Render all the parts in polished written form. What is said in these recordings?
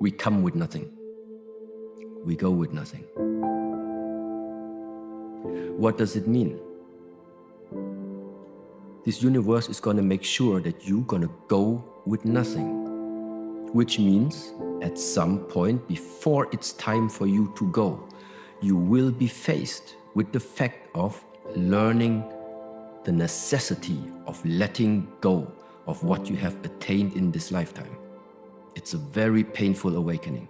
We come with nothing. We go with nothing. What does it mean? This universe is going to make sure that you're going to go with nothing, which means at some point before it's time for you to go, you will be faced with the fact of learning the necessity of letting go of what you have attained in this lifetime. It's a very painful awakening.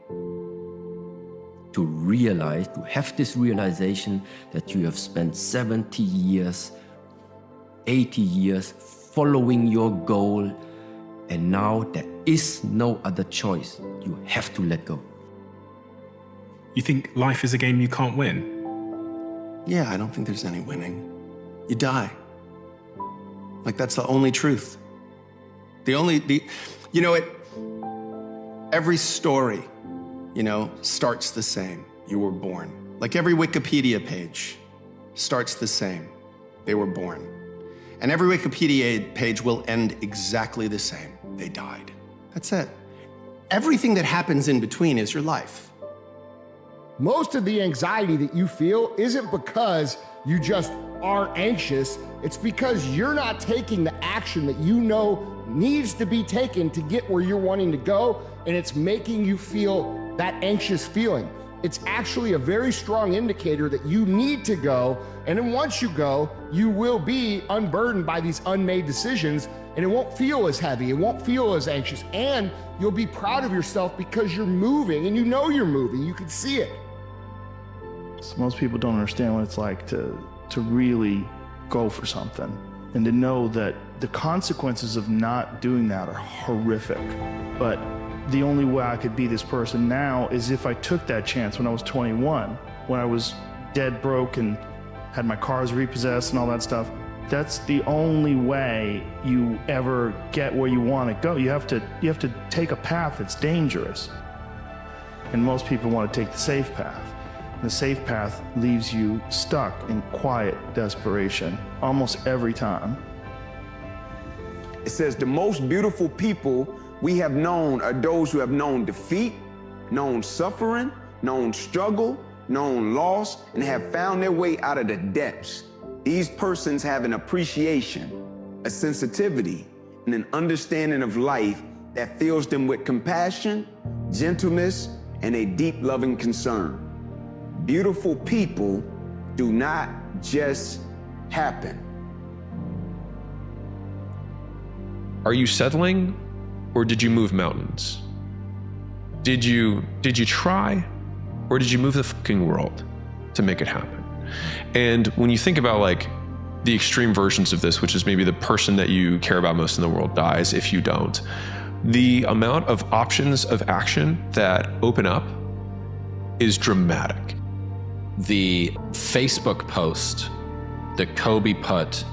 To realize, to have this realization that you have spent 70 years, 80 years following your goal, and now there is no other choice. You have to let go. You think life is a game you can't win? Yeah, I don't think there's any winning. You die. Like, that's the only truth. Every story, starts the same. You were born. Like every Wikipedia page starts the same. They were born. And every Wikipedia page will end exactly the same. They died. That's it. Everything that happens in between is your life. Most of the anxiety that you feel isn't because you just are anxious. It's because you're not taking the action that you know needs to be taken to get where you're wanting to go, and it's making you feel that anxious feeling. It's actually a very strong indicator that you need to go, and then once you go, you will be unburdened by these unmade decisions, and it won't feel as heavy, it won't feel as anxious, and you'll be proud of yourself because you're moving, and you know you're moving, you can see it. So most people don't understand what it's like to really go for something, and to know that the consequences of not doing that are horrific. But the only way I could be this person now is if I took that chance when I was 21, when I was dead broke and had my cars repossessed and all that stuff. That's the only way you ever get where you want to go. You have to take a path that's dangerous. And most people want to take the safe path. The safe path leaves you stuck in quiet desperation almost every time. It says the most beautiful people we have known are those who have known defeat, known suffering, known struggle, known loss, and have found their way out of the depths. These persons have an appreciation, a sensitivity, and an understanding of life that fills them with compassion, gentleness, and a deep loving concern. Beautiful people do not just happen. Are you settling, or did you move mountains? Did you try, or did you move the fucking world to make it happen? And when you think about like the extreme versions of this, which is maybe the person that you care about most in the world dies if you don't, the amount of options of action that open up is dramatic. The Facebook post that Kobe put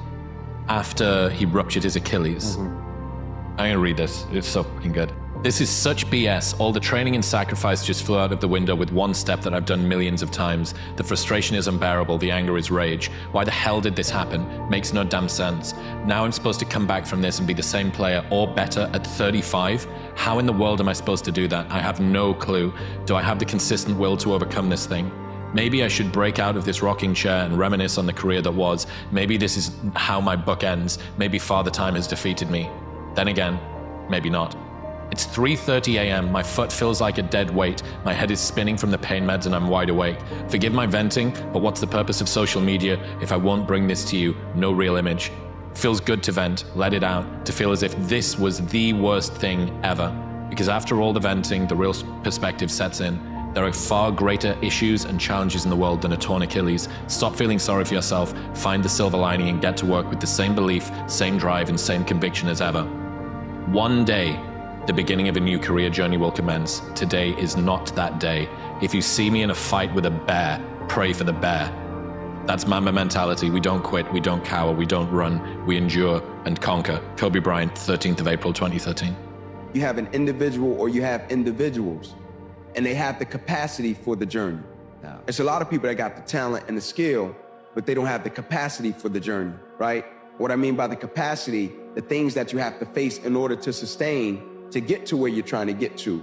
after he ruptured his Achilles. I'm gonna read this, it's so fucking good. This is such BS. All the training and sacrifice just flew out of the window with one step that I've done millions of times. The frustration is unbearable, the anger is rage. Why the hell did this happen? Makes no damn sense. Now I'm supposed to come back from this and be the same player or better at 35? How in the world am I supposed to do that? I have no clue. Do I have the consistent will to overcome this thing? Maybe I should break out of this rocking chair and reminisce on the career that was. Maybe this is how my book ends. Maybe Father Time has defeated me. Then again, maybe not. It's 3:30 a.m. My foot feels like a dead weight. My head is spinning from the pain meds and I'm wide awake. Forgive my venting, but what's the purpose of social media if I won't bring this to you? No real image. Feels good to vent, let it out, to feel as if this was the worst thing ever. Because after all the venting, the real perspective sets in. There are far greater issues and challenges in the world than a torn Achilles. Stop feeling sorry for yourself, find the silver lining and get to work with the same belief, same drive and same conviction as ever. One day, the beginning of a new career journey will commence. Today is not that day. If you see me in a fight with a bear, pray for the bear. That's mamba mentality. We don't quit, we don't cower, we don't run, we endure and conquer. Kobe Bryant, 13th of April, 2013. You have an individual or you have individuals, and they have the capacity for the journey. There's a lot of people that got the talent and the skill, but they don't have the capacity for the journey, right? What I mean by the capacity, the things that you have to face in order to sustain, to get to where you're trying to get to.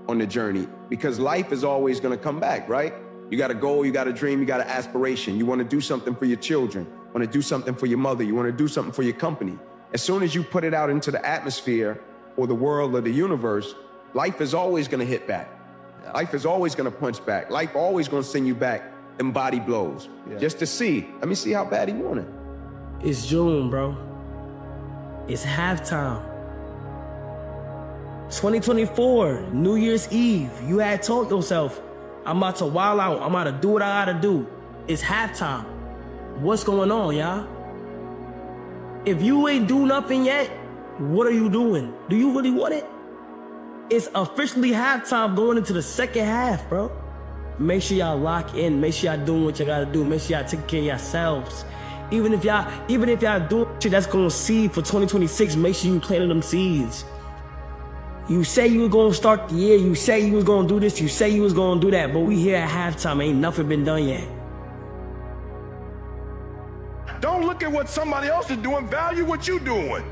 on the journey, because life is always gonna come back, right? You got a goal, you got a dream, you got an aspiration. You wanna do something for your children, wanna do something for your mother, you wanna do something for your company. As soon as you put it out into the atmosphere or the world or the universe, life is always gonna hit back. Life is always gonna punch back. Life always gonna send you back them body blows, just to see. Let me see how bad he want it. It's June, bro. It's halftime. 2024, New Year's Eve. You had told yourself, I'm about to wild out. I'm about to do what I gotta do. It's halftime. What's going on, y'all? If you ain't do nothing yet, what are you doing? Do you really want it? It's officially halftime going into the second half, bro. Make sure y'all lock in. Make sure y'all doing what you gotta do. Make sure y'all take care of yourselves. Even if y'all doing shit that's gonna seed for 2026, make sure you planting them seeds. You say you were gonna start the year. You say you was gonna do this. You say you was gonna do that. But we here at halftime. Ain't nothing been done yet. Don't look at what somebody else is doing. Value what you're doing.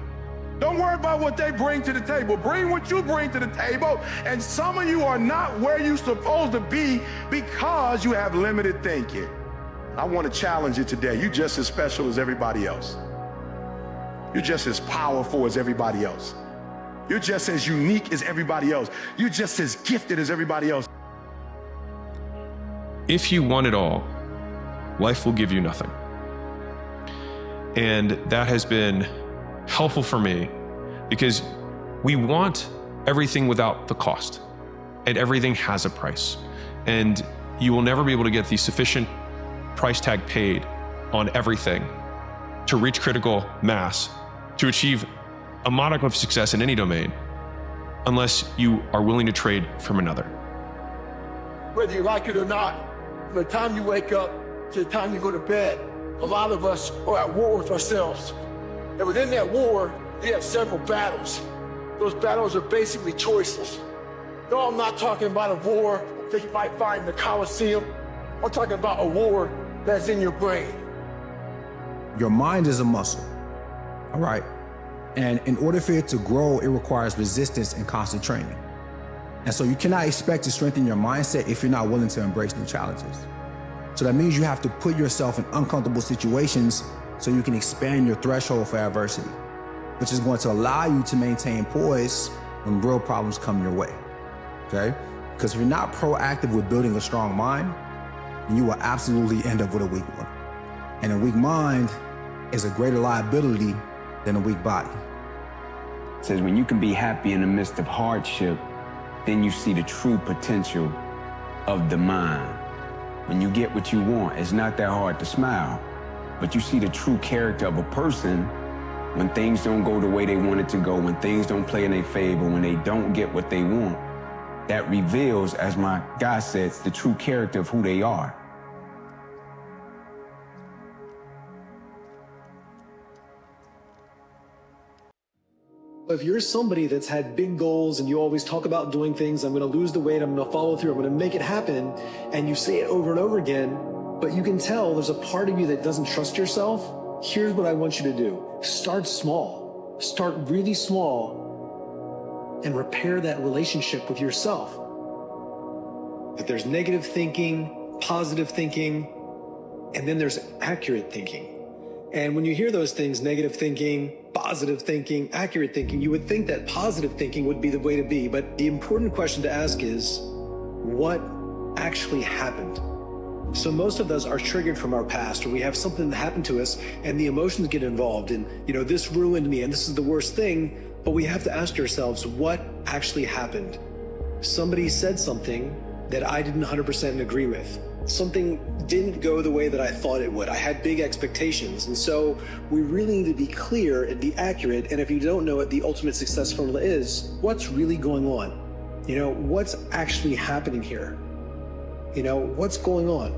Don't worry about what they bring to the table. Bring what you bring to the table. And some of you are not where you're supposed to be because you have limited thinking. I want to challenge you today. You're just as special as everybody else. You're just as powerful as everybody else. You're just as unique as everybody else. You're just as gifted as everybody else. If you want it all, life will give you nothing. And that has been helpful for me because we want everything without the cost, and everything has a price. And you will never be able to get the sufficient price tag paid on everything to reach critical mass, to achieve a modicum of success in any domain, unless you are willing to trade from another. Whether you like it or not, from the time you wake up to the time you go to bed, a lot of us are at war with ourselves. And within that war, we have several battles. Those battles are basically choices. No, I'm not talking about a war that you might find in the Coliseum. I'm talking about a war that's in your brain. Your mind is a muscle, all right? And in order for it to grow, it requires resistance and constant training. And so you cannot expect to strengthen your mindset if you're not willing to embrace new challenges. So that means you have to put yourself in uncomfortable situations so you can expand your threshold for adversity, which is going to allow you to maintain poise when real problems come your way, okay? Because if you're not proactive with building a strong mind, then you will absolutely end up with a weak one. And a weak mind is a greater liability than a weak body. It says when you can be happy in the midst of hardship, then you see the true potential of the mind. When you get what you want, it's not that hard to smile, but you see the true character of a person when things don't go the way they want it to go, when things don't play in their favor, when they don't get what they want. That reveals, as my guy says, the true character of who they are. If you're somebody that's had big goals and you always talk about doing things, I'm going to lose the weight, I'm going to follow through, I'm going to make it happen, and you say it over and over again, but you can tell there's a part of you that doesn't trust yourself, here's what I want you to do. Start small. Start really small and repair that relationship with yourself. That there's negative thinking, positive thinking, and then there's accurate thinking. And when you hear those things, negative thinking, positive thinking, accurate thinking, you would think that positive thinking would be the way to be. But the important question to ask is, what actually happened? So most of us are triggered from our past, or we have something that happened to us and the emotions get involved and, this ruined me and this is the worst thing. But we have to ask ourselves, what actually happened? Somebody said something that I didn't 100% agree with. Something didn't go the way that I thought it would. I had big expectations. And so we really need to be clear and be accurate. And if you don't know what the ultimate success formula is, what's really going on? What's actually happening here? What's going on?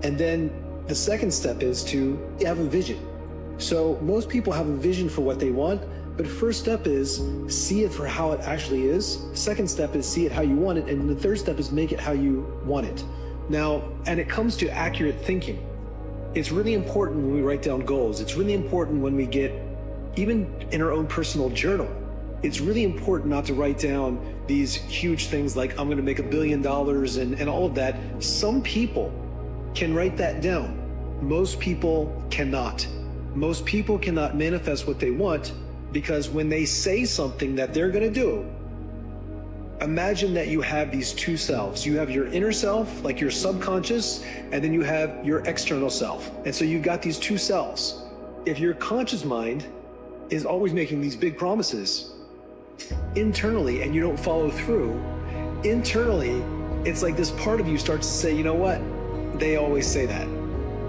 And then the second step is to have a vision. So most people have a vision for what they want, but first step is see it for how it actually is. Second step is see it how you want it. And the third step is make it how you want it. Now, and it comes to accurate thinking. It's really important when we write down goals. It's really important when we get, even in our own personal journal, it's really important not to write down these huge things like I'm going to make $1 billion and all of that. Some people can write that down. Most people cannot. Most people cannot manifest what they want because when they say something that they're going to do, imagine that you have these two selves. You have your inner self, like your subconscious, and then you have your external self. And so you've got these two selves. If your conscious mind is always making these big promises internally and you don't follow through, internally, it's like this part of you starts to say, you know what? They always say that.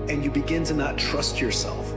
And you begin to not trust yourself.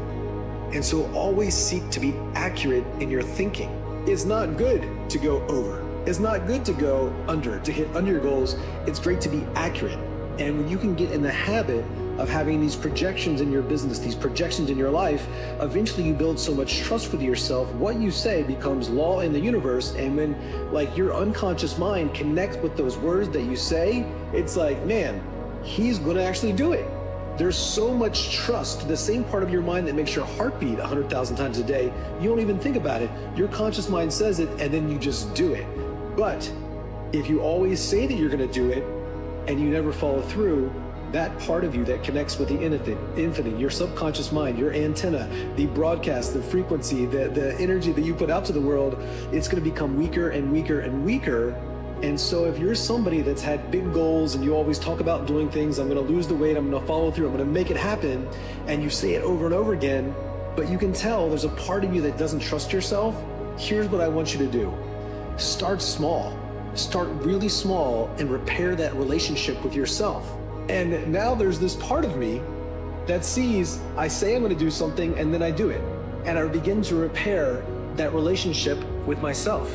And so always seek to be accurate in your thinking. It's not good to go over. It's not good to go under, to hit under your goals. It's great to be accurate. And when you can get in the habit of having these projections in your business, these projections in your life, eventually you build so much trust with yourself. What you say becomes law in the universe. And when like your unconscious mind connects with those words that you say, it's like, man, he's gonna actually do it. There's so much trust, the same part of your mind that makes your heart beat 100,000 times a day. You don't even think about it. Your conscious mind says it and then you just do it. But if you always say that you're gonna do it and you never follow through, that part of you that connects with the infinite, your subconscious mind, your antenna, the broadcast, the frequency, the energy that you put out to the world, it's gonna become weaker and weaker and weaker. And so if you're somebody that's had big goals and you always talk about doing things, I'm gonna lose the weight, I'm gonna follow through, I'm gonna make it happen, and you say it over and over again, but you can tell there's a part of you that doesn't trust yourself, here's what I want you to do. Start small. Start really small and repair that relationship with yourself. And now there's this part of me that sees, I say I'm gonna do something and then I do it. And I begin to repair that relationship with myself.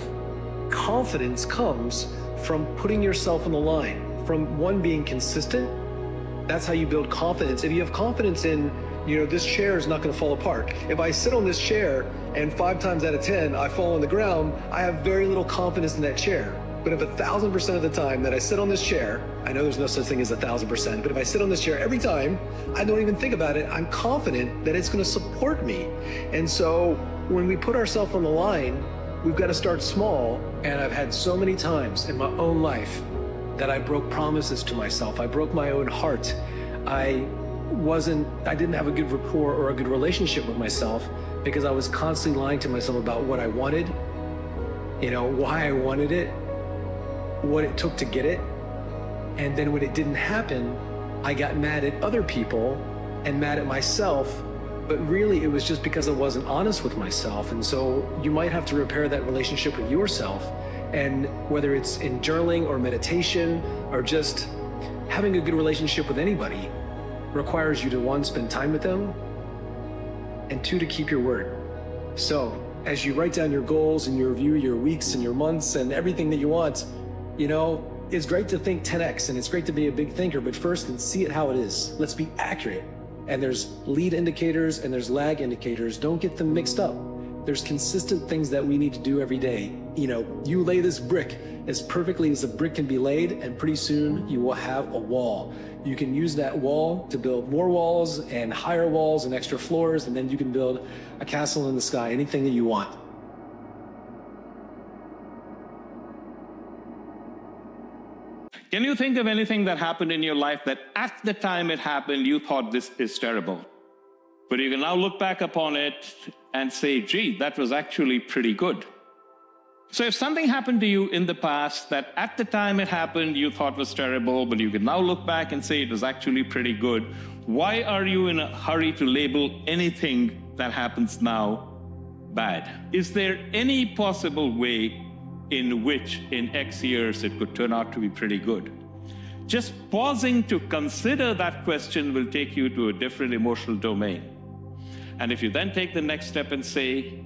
Confidence comes from putting yourself on the line, from one, being consistent. That's how you build confidence. If you have confidence in, you know, this chair is not going to fall apart. If I sit on this chair and 5 times out of 10 I fall on the ground, I have very little confidence in that chair. But if 1,000% of the time that I sit on this chair, I know there's no such thing as 1,000%, but if I sit on this chair every time, I don't even think about it, I'm confident that it's going to support me. And so when we put ourselves on the line, we've got to start small. And I've had so many times in my own life that I broke promises to myself. I broke my own heart. I didn't have a good rapport or a good relationship with myself because I was constantly lying to myself about what I wanted, you know, why I wanted it, what it took to get it. And then when it didn't happen, I got mad at other people and mad at myself. But really, it was just because I wasn't honest with myself. And so you might have to repair that relationship with yourself. And whether it's in journaling or meditation or just having a good relationship with anybody requires you to, 1, spend time with them, and 2, to keep your word. So as you write down your goals and you review your weeks and your months and everything that you want, you know, it's great to think 10x and it's great to be a big thinker, but first, let's see it how it is. Let's be accurate. And there's lead indicators and there's lag indicators. Don't get them mixed up. There's consistent things that we need to do every day. You know, you lay this brick as perfectly as a brick can be laid, and pretty soon you will have a wall. You can use that wall to build more walls and higher walls and extra floors, and then you can build a castle in the sky, anything that you want. Can you think of anything that happened in your life that at the time it happened, you thought this is terrible? But you can now look back upon it and say, gee, that was actually pretty good. So if something happened to you in the past that at the time it happened, you thought was terrible, but you can now look back and say it was actually pretty good, why are you in a hurry to label anything that happens now bad? Is there any possible way in which in X years it could turn out to be pretty good? Just pausing to consider that question will take you to a different emotional domain. And if you then take the next step and say,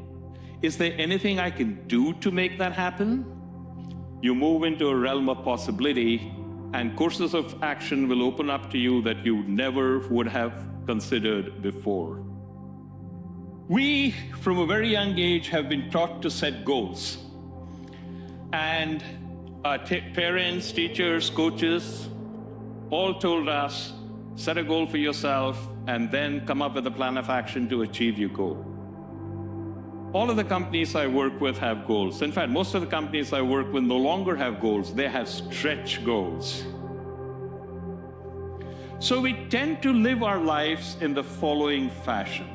is there anything I can do to make that happen? You move into a realm of possibility, and courses of action will open up to you that you never would have considered before. We, from a very young age, have been taught to set goals. And parents, teachers, coaches, all told us, set a goal for yourself and then come up with a plan of action to achieve your goal. All of the companies I work with have goals. In fact, most of the companies I work with no longer have goals. They have stretch goals. So we tend to live our lives in the following fashion.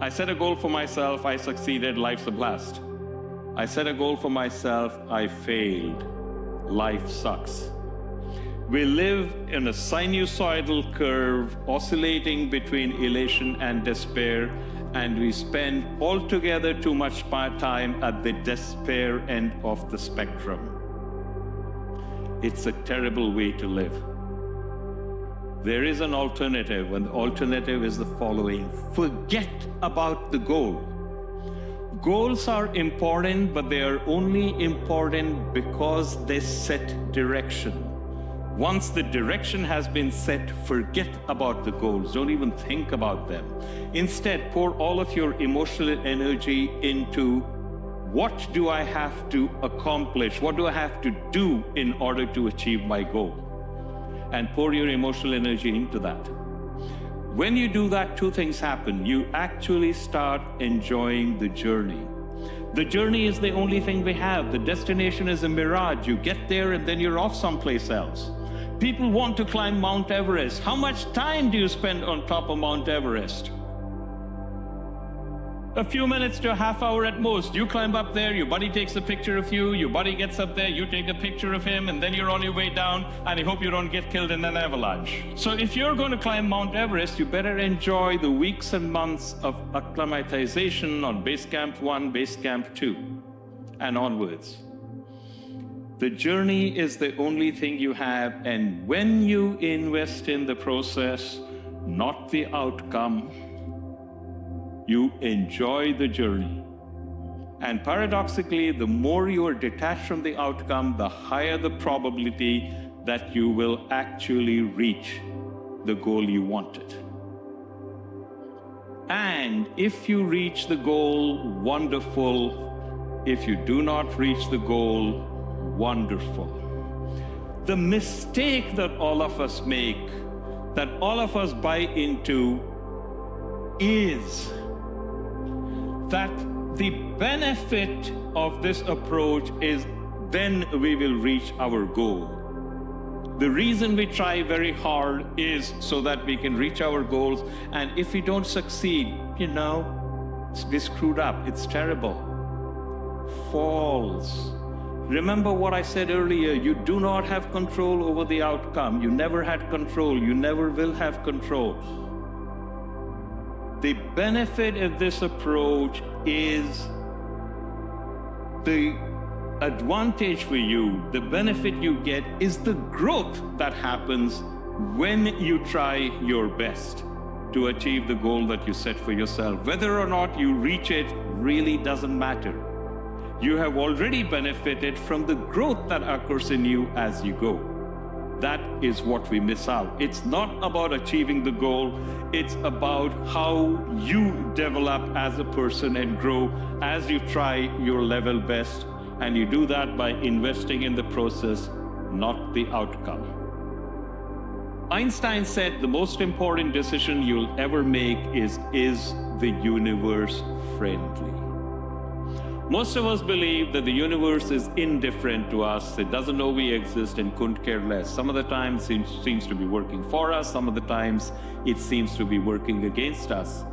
I set a goal for myself, I succeeded, life's a blast. I set a goal for myself, I failed, life sucks. We live in a sinusoidal curve oscillating between elation and despair, and we spend altogether too much time at the despair end of the spectrum. It's a terrible way to live. There is an alternative, and the alternative is the following. Forget about the goal. Goals are important, but they are only important because they set direction. Once the direction has been set, forget about the goals. Don't even think about them. Instead, pour all of your emotional energy into what do I have to accomplish? What do I have to do in order to achieve my goal? And pour your emotional energy into that. When you do that, two things happen. You actually start enjoying the journey. The journey is the only thing we have. The destination is a mirage. You get there and then you're off someplace else. People want to climb Mount Everest. How much time do you spend on top of Mount Everest? A few minutes to a half hour at most. You climb up there, your buddy takes a picture of you, your buddy gets up there, you take a picture of him, and then you're on your way down, and you hope you don't get killed in an avalanche. So if you're going to climb Mount Everest, you better enjoy the weeks and months of acclimatization on Base Camp 1, Base Camp 2, and onwards. The journey is the only thing you have, and when you invest in the process, not the outcome, you enjoy the journey. And paradoxically, the more you are detached from the outcome, the higher the probability that you will actually reach the goal you wanted. And if you reach the goal, wonderful. If you do not reach the goal, wonderful. The mistake that all of us make, that all of us buy into, is that the benefit of this approach is then we will reach our goal. The reason we try very hard is so that we can reach our goals, and if we don't succeed, we screwed up, it's terrible. False. Remember what I said earlier, you do not have control over the outcome. You never had control, you never will have control. The benefit of this approach is the advantage for you, the benefit you get is the growth that happens when you try your best to achieve the goal that you set for yourself. Whether or not you reach it really doesn't matter. You have already benefited from the growth that occurs in you as you go. That is what we miss out. It's not about achieving the goal, it's about how you develop as a person and grow as you try your level best, and you do that by investing in the process, not the outcome. Einstein said the most important decision you'll ever make is the universe friendly? Most of us believe that the universe is indifferent to us. It doesn't know we exist and couldn't care less. Some of the times it seems to be working for us. Some of the times it seems to be working against us.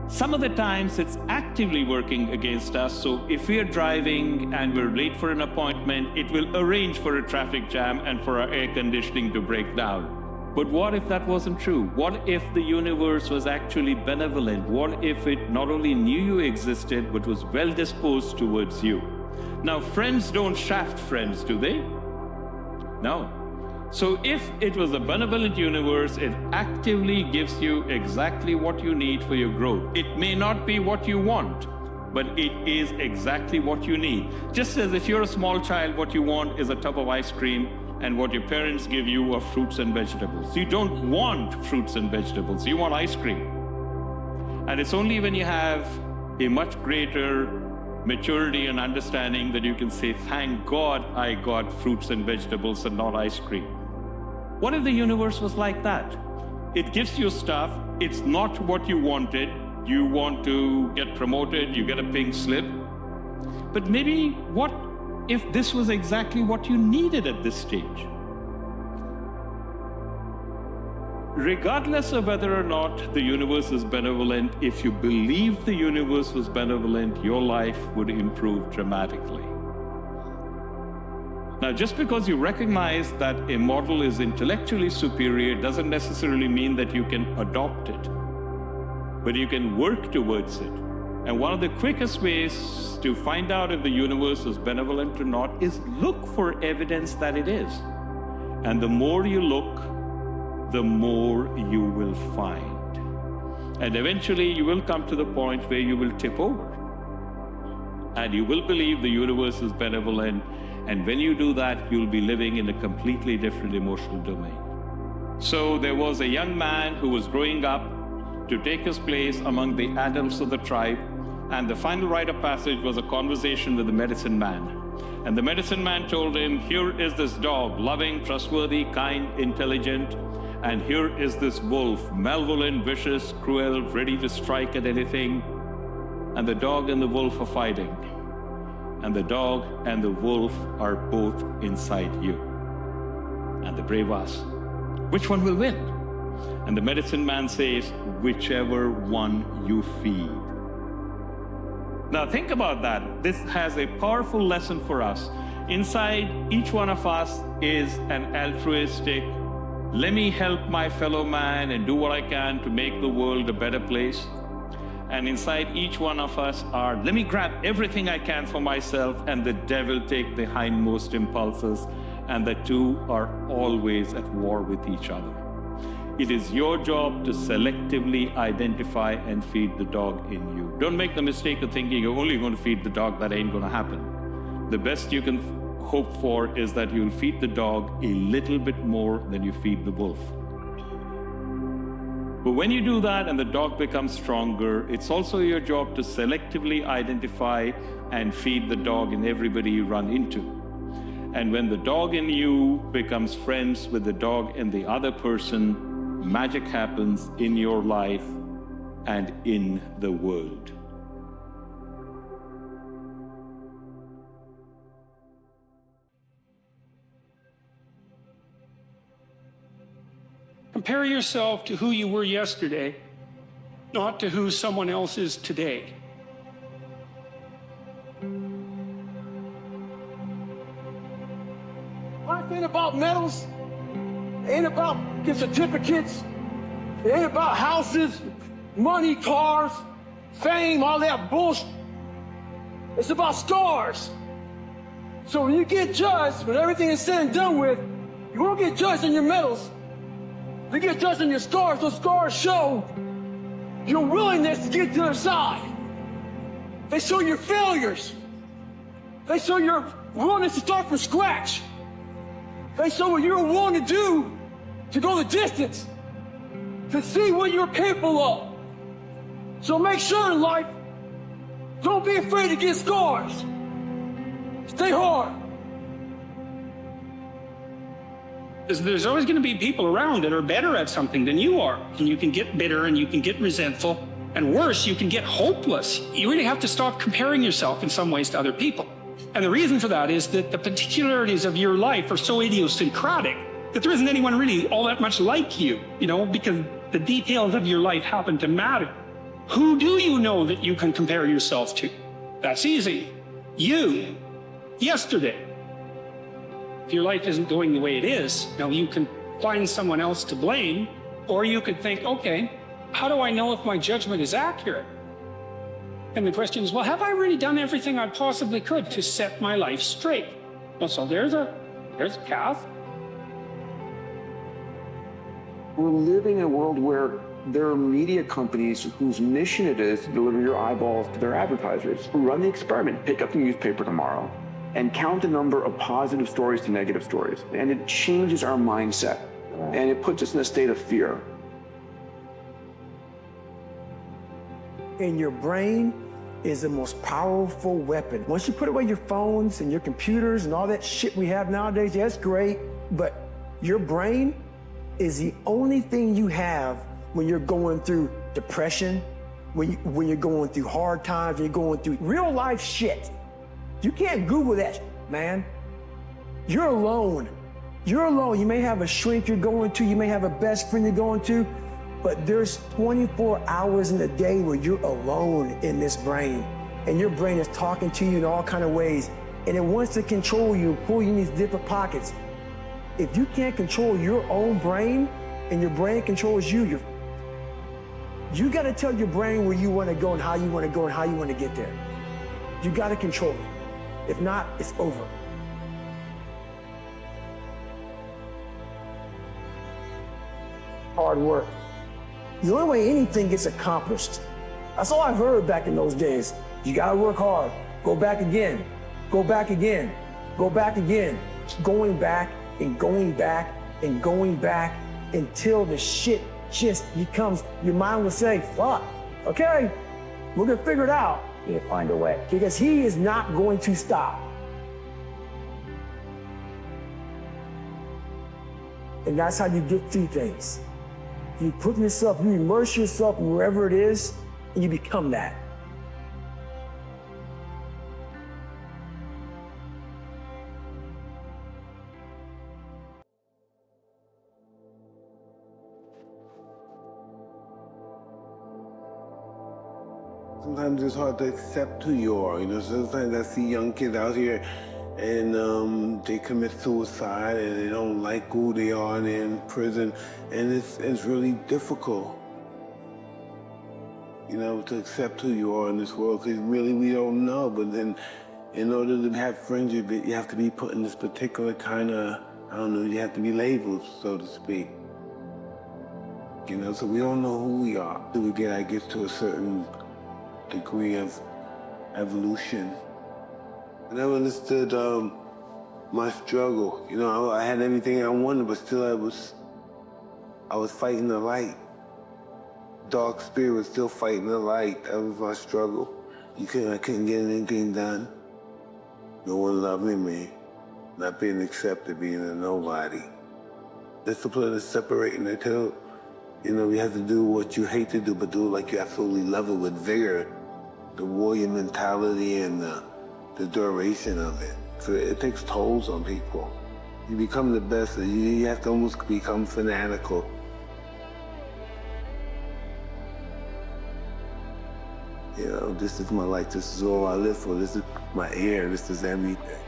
Some of the times it's actively working against us. So if we are driving and we're late for an appointment, it will arrange for a traffic jam and for our air conditioning to break down. But what if that wasn't true? What if the universe was actually benevolent? What if it not only knew you existed, but was well disposed towards you? Now, friends don't shaft friends, do they? No. So if it was a benevolent universe, it actively gives you exactly what you need for your growth. It may not be what you want, but it is exactly what you need. Just as if you're a small child, what you want is a tub of ice cream, and what your parents give you are fruits and vegetables. You don't want fruits and vegetables, you want ice cream. And it's only when you have a much greater maturity and understanding that you can say, thank God I got fruits and vegetables and not ice cream. What if the universe was like that? It gives you stuff, it's not what you wanted, You want to get promoted, you get a pink slip. But maybe what if this was exactly what you needed at this stage? Regardless of whether or not the universe is benevolent, if you believe the universe was benevolent, your life would improve dramatically. Now, just because you recognize that a model is intellectually superior doesn't necessarily mean that you can adopt it, but you can work towards it. And one of the quickest ways to find out if the universe is benevolent or not is look for evidence that it is. And the more you look, the more you will find. And eventually you will come to the point where you will tip over. And you will believe the universe is benevolent. And when you do that, you'll be living in a completely different emotional domain. So there was a young man who was growing up to take his place among the adults of the tribe. And the final rite of passage was a conversation with the medicine man. And the medicine man told him, here is this dog, loving, trustworthy, kind, intelligent. And here is this wolf, malevolent, vicious, cruel, ready to strike at anything. And the dog and the wolf are fighting. And the dog and the wolf are both inside you. And the brave asks, which one will win? And the medicine man says, whichever one you feed. Now think about that. This has a powerful lesson for us. Inside each one of us is an altruistic, let me help my fellow man and do what I can to make the world a better place. And inside each one of us are, let me grab everything I can for myself, and the devil take the hindmost impulses, and the two are always at war with each other. It is your job to selectively identify and feed the dog in you. Don't make the mistake of thinking you're only going to feed the dog. That ain't going to happen. The best you can hope for is that you'll feed the dog a little bit more than you feed the wolf. But when you do that and the dog becomes stronger, it's also your job to selectively identify and feed the dog in everybody you run into. And when the dog in you becomes friends with the dog in the other person, magic happens in your life and in the world. Compare yourself to who you were yesterday, not to who someone else is today. Life ain't about medals. It ain't about gift certificates. It ain't about houses, money, cars, fame, all that bullshit. It's about scars. So when you get judged, when everything is said and done with, you won't get judged on your medals. You get judged on your scars. Those scars show your willingness to get to the other side. They show your failures. They show your willingness to start from scratch. They show what you're willing to do to go the distance, to see what you're capable of. So make sure in life, don't be afraid to get scars. Stay hard. There's always going to be people around that are better at something than you are. And you can get bitter and you can get resentful. And worse, you can get hopeless. You really have to stop comparing yourself in some ways to other people. And the reason for that is that the particularities of your life are so idiosyncratic that there isn't anyone really all that much like you, because the details of your life happen to matter. Who do you know that you can compare yourself to? That's easy. You. Yesterday. If your life isn't going the way it is, now you can find someone else to blame, or you could think, okay, how do I know if my judgment is accurate? And the question is, well, have I really done everything I possibly could to set my life straight? Well, so there's a path. We're living in a world where there are media companies whose mission it is to deliver your eyeballs to their advertisers. Run the experiment, pick up the newspaper tomorrow, and count the number of positive stories to negative stories. And it changes our mindset, and it puts us in a state of fear. And your brain is the most powerful weapon. Once you put away your phones and your computers and all that shit we have nowadays, yeah, that's great, but your brain is the only thing you have when you're going through depression, when you're going through hard times, when you're going through real life shit. You can't Google that, man. You're alone. You're alone. You may have a shrink you're going to, you may have a best friend you're going to, but there's 24 hours in a day where you're alone in this brain. And your brain is talking to you in all kinds of ways. And it wants to control you, pull you in these different pockets. If you can't control your own brain and your brain controls you, you got to tell your brain where you want to go and how you want to go and how you want to get there. You got to control it. If not, it's over. Hard work. The only way anything gets accomplished. That's all I've heard back in those days. You got to work hard. Go back again. Go back again. Go back again. Going back and going back and going back until the shit just becomes, your mind will say, fuck, okay, we're gonna figure it out. He'll find a way. Because he is not going to stop. And that's how you get through things. You put yourself, you immerse yourself wherever it is, and you become that. Sometimes it's hard to accept who you are. You know, sometimes I see young kids out here and they commit suicide and they don't like who they are and they're in prison, and it's really difficult, you know, to accept who you are in this world, because really we don't know. But then in order to have friends, you have to be put in this particular kind of, I don't know, you have to be labeled, so to speak. You know, so we don't know who we are. We get, I guess, to a certain degree of evolution. I never understood my struggle. You know, I had everything I wanted, but still I was fighting the light. Dark spirit was still fighting the light. That was my struggle. I couldn't get anything done. No one loving me. Not being accepted, being a nobody. Discipline is separating it too. You know, you have to do what you hate to do, but do it like you absolutely love it with vigor. The warrior mentality and the duration of it. So it takes tolls on people. You become the best, you have to almost become fanatical. You know, this is my life, this is all I live for, this is my air, this is everything.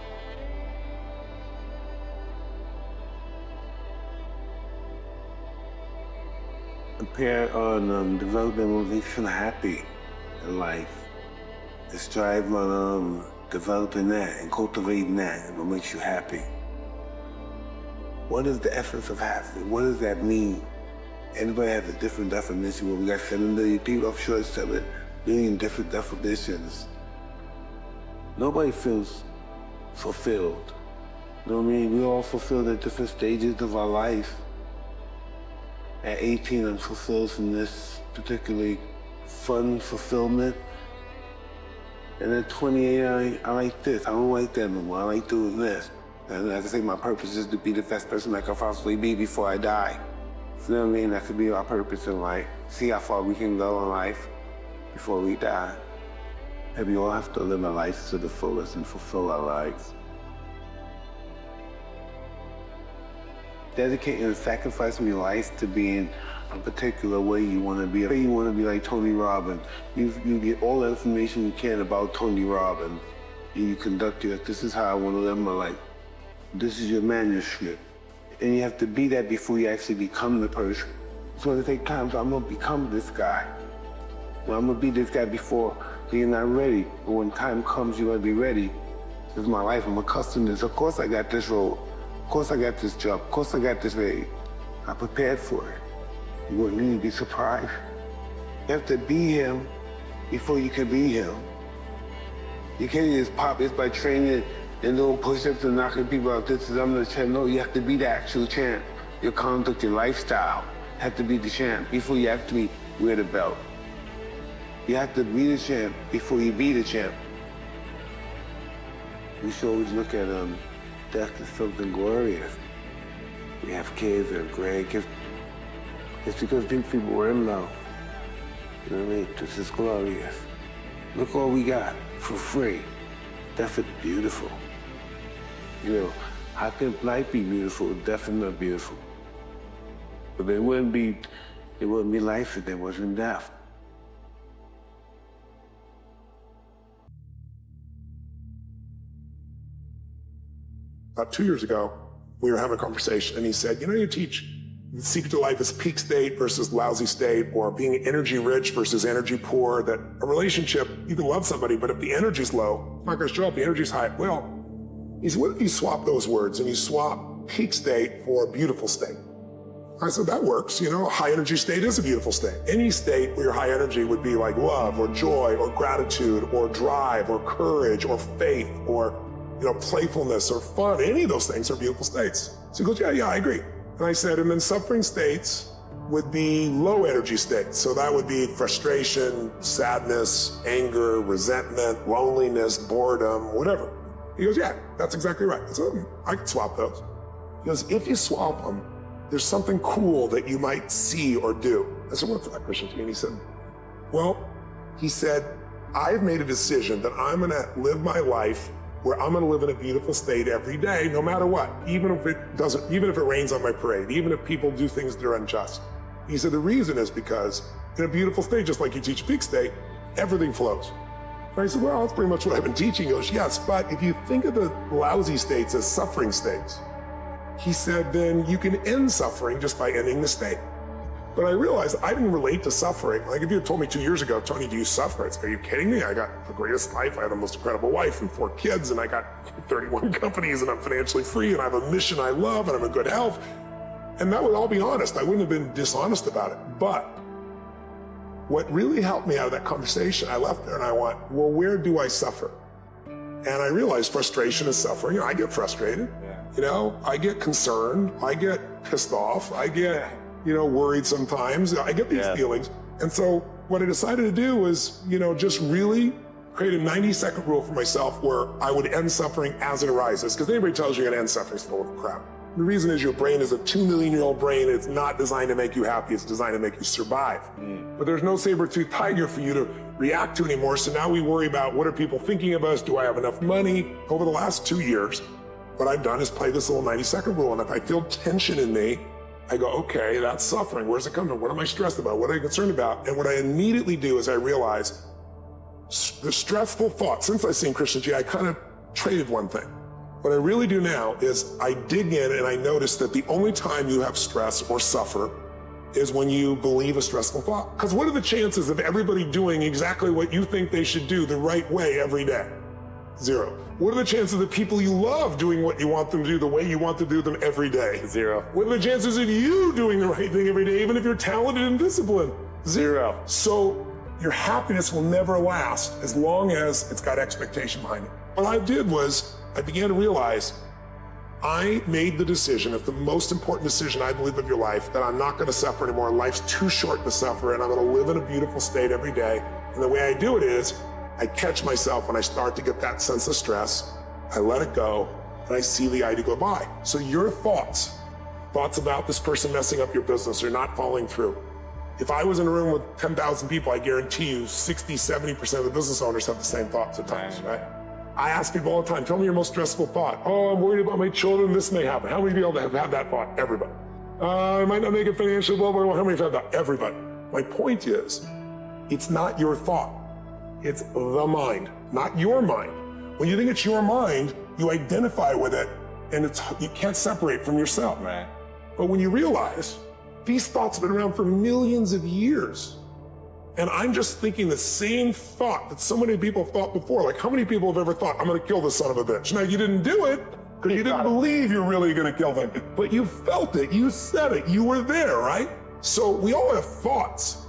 Prepare on developing what makes you happy in life. Strive on developing that and cultivating that and what makes you happy. What is the essence of happiness? What does that mean? Everybody has a different definition. Well, we got 7 million people, I'm sure it's 7 million different definitions. Nobody feels fulfilled. You know what I mean? We all fulfilled at different stages of our life. At 18, I'm fulfilled from this particularly fun fulfillment. And at 28, I like this. I don't like that no more. I like doing this. And like I say, my purpose is to be the best person I can possibly be before I die. You know what I mean? That could be our purpose in life. See how far we can go in life before we die. And we all have to live our lives to the fullest and fulfill our lives. Dedicating and sacrificing your life to being a particular way you want to be. You want to be like Tony Robbins. You get all the information you can about Tony Robbins. And you conduct it. This is how I want to live my life. This is your manuscript. And you have to be that before you actually become the person. So it takes time. So I'm going to become this guy. Well, I'm going to be this guy before you're not ready. But when time comes, you're going to be ready. This is my life. I'm accustomed to this. Of course I got this role. Of course I got this job. Of course I got this way. I prepared for it. You wouldn't need to be surprised. You have to be him before you can be him. You can't just pop this by training and doing push-ups and knocking people out. This is, I'm the champ. No, you have to be the actual champ. Your conduct, your lifestyle have to be the champ before you actually wear the belt. You have to be the champ before you be the champ. We should always look at death as something glorious. We have kids and grandkids. It's because these people were in love. You know what I mean? This is glorious. Look all we got for free. Death is beautiful. You know, how can life be beautiful if death is not beautiful? But there wouldn't be life if there wasn't death. About 2 years ago, we were having a conversation, and he said, you teach the secret to life is peak state versus lousy state, or being energy rich versus energy poor, that a relationship, you can love somebody, but if the energy's low, it's not gonna show up, the energy's high. Well, he said, what if you swap those words and you swap peak state for beautiful state? I said, that works. A high energy state is a beautiful state. Any state where your high energy would be like love or joy or gratitude or drive or courage or faith or playfulness or fun, any of those things are beautiful states. So he goes, yeah, I agree. And I said, and then suffering states would be low energy states. So that would be frustration, sadness, anger, resentment, loneliness, boredom, whatever. He goes, yeah, that's exactly right. I said, I can swap those. He goes, if you swap them, there's something cool that you might see or do. I said, what's that, Christian? And he said, I've made a decision that I'm gonna live my life where I'm gonna live in a beautiful state every day, no matter what, even if it rains on my parade, even if people do things that are unjust. He said, the reason is because in a beautiful state, just like you teach peak state, everything flows. And I said, well, that's pretty much what I've been teaching. He goes, yes, but if you think of the lousy states as suffering states, he said, then you can end suffering just by ending the state. But I realized I didn't relate to suffering. Like if you had told me 2 years ago, Tony, do you suffer? I'd say, are you kidding me? I got the greatest life. I have the most incredible wife and 4 kids, and I got 31 companies, and I'm financially free, and I have a mission I love, and I'm in good health. And that would all be honest. I wouldn't have been dishonest about it. But what really helped me out of that conversation, I left there and I went, well, where do I suffer? And I realized frustration is suffering. I get frustrated. I get concerned. I get pissed off. I get worried sometimes. I get these feelings. And so what I decided to do was, just really create a 90-second rule for myself where I would end suffering as it arises. Because anybody tells you you're gonna end suffering is full of crap. The reason is your brain is a 2 million-year-old brain. It's not designed to make you happy. It's designed to make you survive. But there's no saber-toothed tiger for you to react to anymore. So now we worry about what are people thinking of us? Do I have enough money? Over the last 2 years, what I've done is play this little 90-second rule. And if I feel tension in me, I go, okay, that's suffering. Where's it coming from? What am I stressed about? What am I concerned about? And what I immediately do is I realize the stressful thoughts. Since I've seen Christian G, I kind of traded one thing. What I really do now is I dig in and I notice that the only time you have stress or suffer is when you believe a stressful thought. Because what are the chances of everybody doing exactly what you think they should do the right way every day? 0. What are the chances of people you love doing what you want them to do the way you want to do them every day? 0. What are the chances of you doing the right thing every day, even if you're talented and disciplined? 0. So your happiness will never last as long as it's got expectation behind it. What I did was I began to realize I made the decision, it's the most important decision I believe of your life, that I'm not going to suffer anymore. Life's too short to suffer, and I'm going to live in a beautiful state every day. And the way I do it is I catch myself when I start to get that sense of stress, I let it go, and I see the idea go by. So your thoughts about this person messing up your business or not following through. If I was in a room with 10,000 people, I guarantee you 60, 70% of the business owners have the same thoughts at times, right? I ask people all the time, tell me your most stressful thought. Oh, I'm worried about my children, this may happen. How many people have had that thought? Everybody. I might not make it financially, blah, blah, blah. How many have had that? Everybody. My point is, it's not your thought. It's the mind, not your mind. When you think it's your mind, you identify with it, and you can't separate from yourself. Right. But when you realize these thoughts have been around for millions of years, and I'm just thinking the same thought that so many people thought before. Like, how many people have ever thought, I'm gonna kill this son of a bitch? Now, you didn't do it, because you didn't believe you're really gonna kill them. But you felt it, you said it, you were there, right? So we all have thoughts.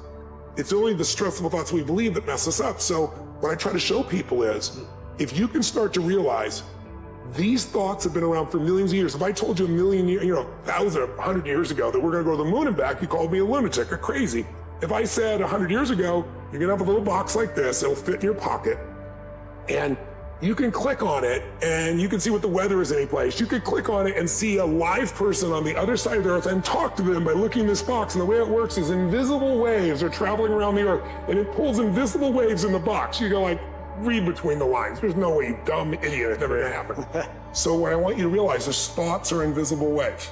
It's only the stressful thoughts we believe that mess us up. So what I try to show people is, if you can start to realize these thoughts have been around for millions of years. If I told you 1,000,000 years, 1,000, 100 years ago that we're gonna go to the moon and back, you called me a lunatic or crazy. If I said 100 years ago, you're gonna have a little box like this, it'll fit in your pocket, and You can click on it and you can see what the weather is any place. You could click on it and see a live person on the other side of the earth and talk to them by looking in this box. And the way it works is invisible waves are traveling around the earth and it pulls invisible waves in the box. You go like, read between the lines. There's no way, you dumb idiot, it's never gonna happen. So what I want you to realize is thoughts are invisible waves.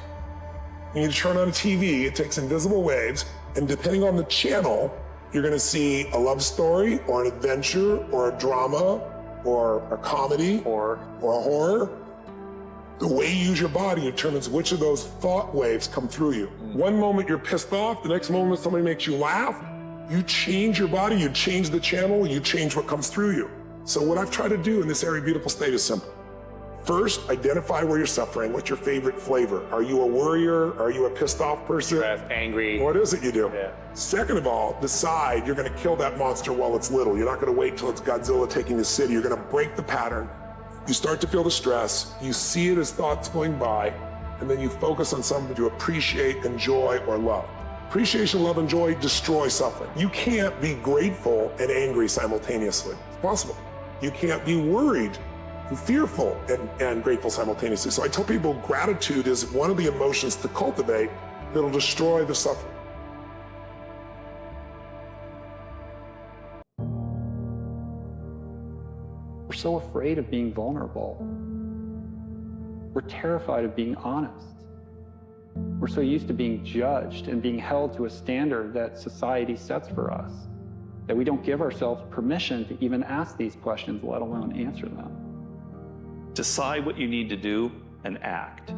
You need to turn on a TV, it takes invisible waves, and depending on the channel, you're gonna see a love story or an adventure or a drama or a comedy or a horror. The way you use your body determines which of those thought waves come through you. One moment you're pissed off, the next moment somebody makes you laugh, you change your body, you change the channel, you change what comes through you. So what I've tried to do in this area of beautiful state is simple. First, identify where you're suffering. What's your favorite flavor? Are you a worrier? Are you a pissed off person? Stressed, angry. What is it you do? Yeah. Second of all, decide you're gonna kill that monster while it's little. You're not gonna wait till it's Godzilla taking the city. You're gonna break the pattern. You start to feel the stress. You see it as thoughts going by, and then you focus on something to appreciate, enjoy, or love. Appreciation, love, and joy destroy suffering. You can't be grateful and angry simultaneously. It's possible. You can't be worried and fearful and grateful simultaneously. So I tell people gratitude is one of the emotions to cultivate that'll destroy the suffering. We're so afraid of being vulnerable. We're terrified of being honest. We're so used to being judged and being held to a standard that society sets for us that we don't give ourselves permission to even ask these questions, let alone answer them. Decide what you need to do and act.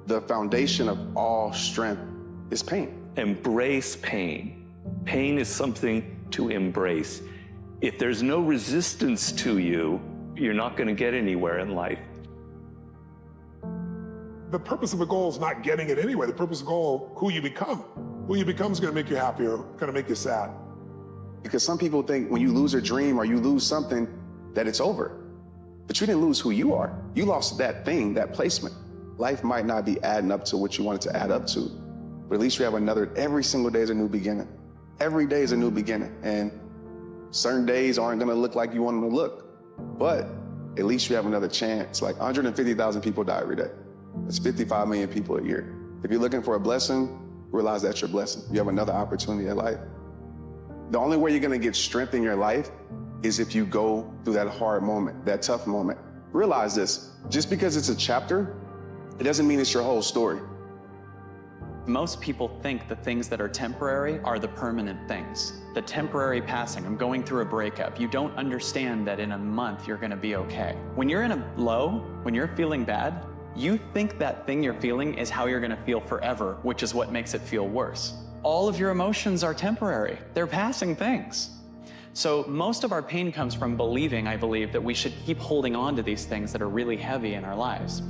The foundation of all strength is pain. Embrace pain. Pain is something to embrace. If there's no resistance to you, you're not going to get anywhere in life. The purpose of a goal is not getting it anyway. The purpose of a goal, who you become. Who you become is going to make you happy or going to make you sad. Because some people think when you lose a dream or you lose something, that it's over. But you didn't lose who you are. You lost that thing, that placement. Life might not be adding up to what you wanted to add up to, but at least you have another, every single day is a new beginning. Every day is a new beginning. And certain days aren't going to look like you want them to look, but at least you have another chance. Like 150,000 people die every day. That's 55 million people a year. If you're looking for a blessing, realize that's your blessing. You have another opportunity in life. The only way you're going to get strength in your life is if you go through that hard moment, that tough moment. Realize this, just because it's a chapter, it doesn't mean it's your whole story. Most people think the things that are temporary are the permanent things. The temporary passing, I'm going through a breakup. You don't understand that in a month you're going to be okay. When you're in a low, when you're feeling bad, you think that thing you're feeling is how you're going to feel forever, which is what makes it feel worse. All of your emotions are temporary. They're passing things. So most of our pain comes from believing, I believe, that we should keep holding on to these things that are really heavy in our lives.